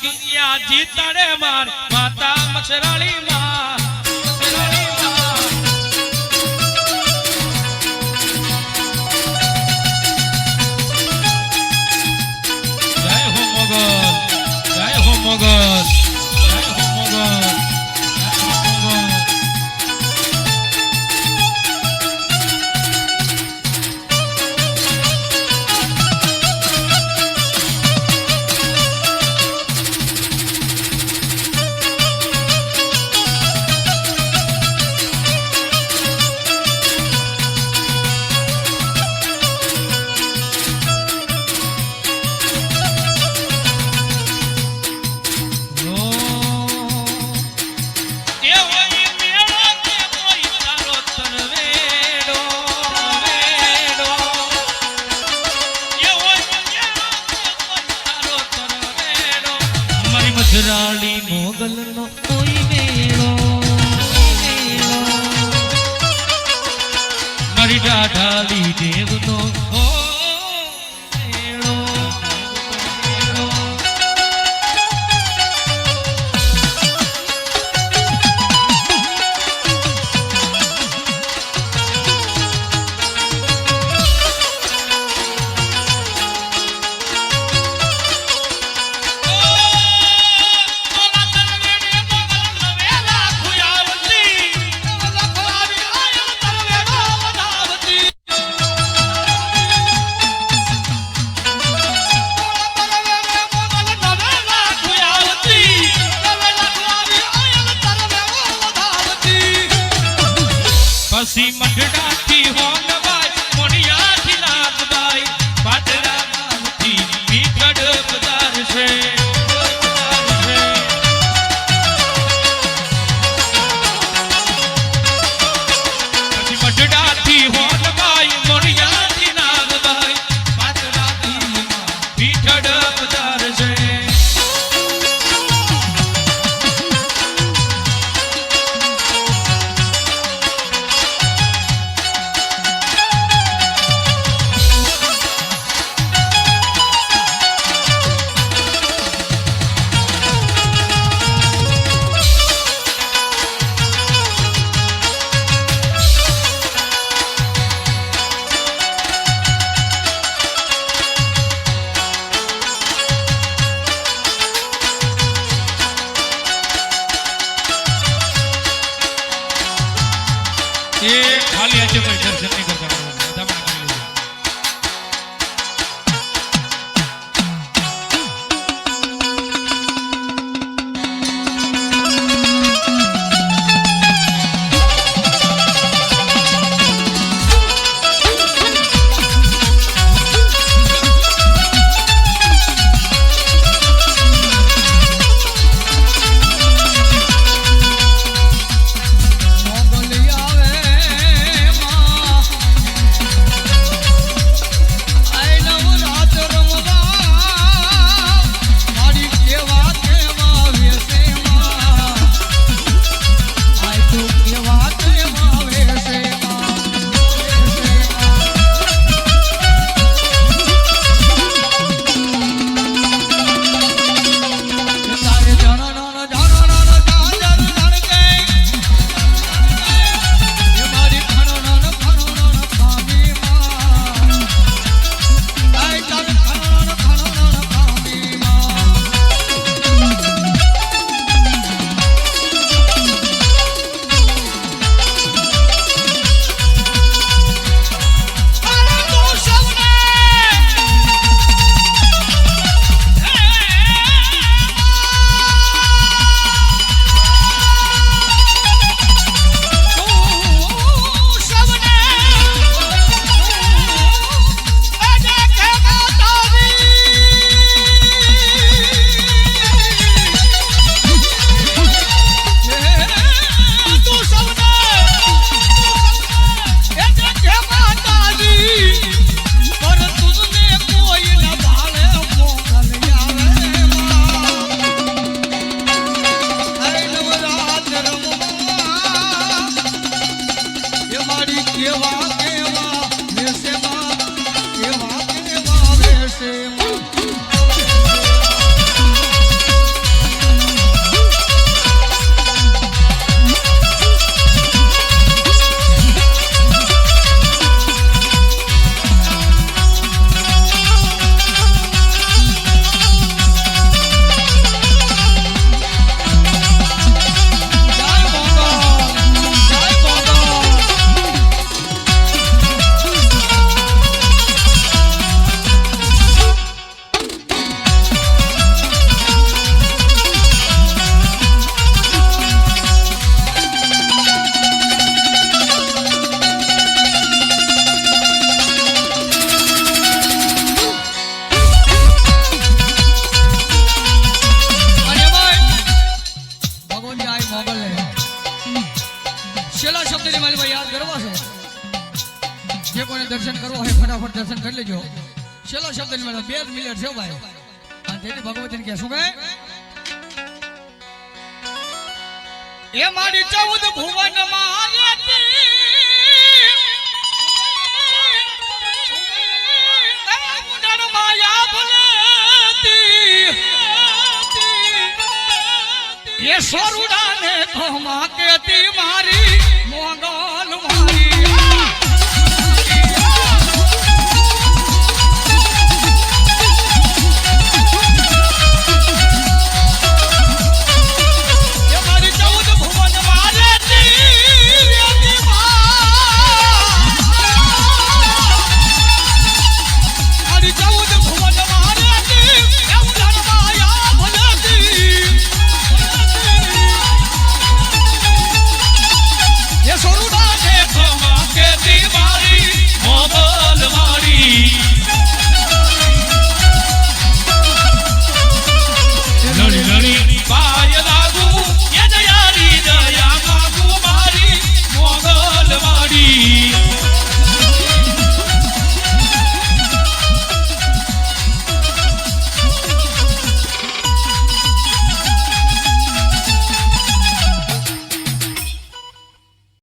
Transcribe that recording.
અહીંયા જીતડે માર માતા મછરાળી માં મછરાળી માં જય હો મોગલ જય હો મોગલ જય હો મોગલ મછરાળી મોગલનો કોઈ મેળો મારી દાઢાલી દેવનો મેળો પછી મઢડાથી હોનવાય મોણિયાથી નાગદાય પાટરા ગામથી મીઠડ બજાર છે પછી મઢડાથી હોનવાય મોણિયાથી નાગદાય પાટરા ગામમાં મીઠડ બજાર છે ये खाली अच्छे कोई दर्शन नहीं करता કોઈ દર્શન કરવો હોય ફટાફટ દર્શન કરી લેજો છેલ્લો શબ્દ નહીં મળે 2 જ મિનિટ છે ભાઈ અને તેથી ભગવતીને કહે શું કહે એ મારી 14 ભુવન એ સોરુડા ને તો માં કેતી મારી મોગલ મારી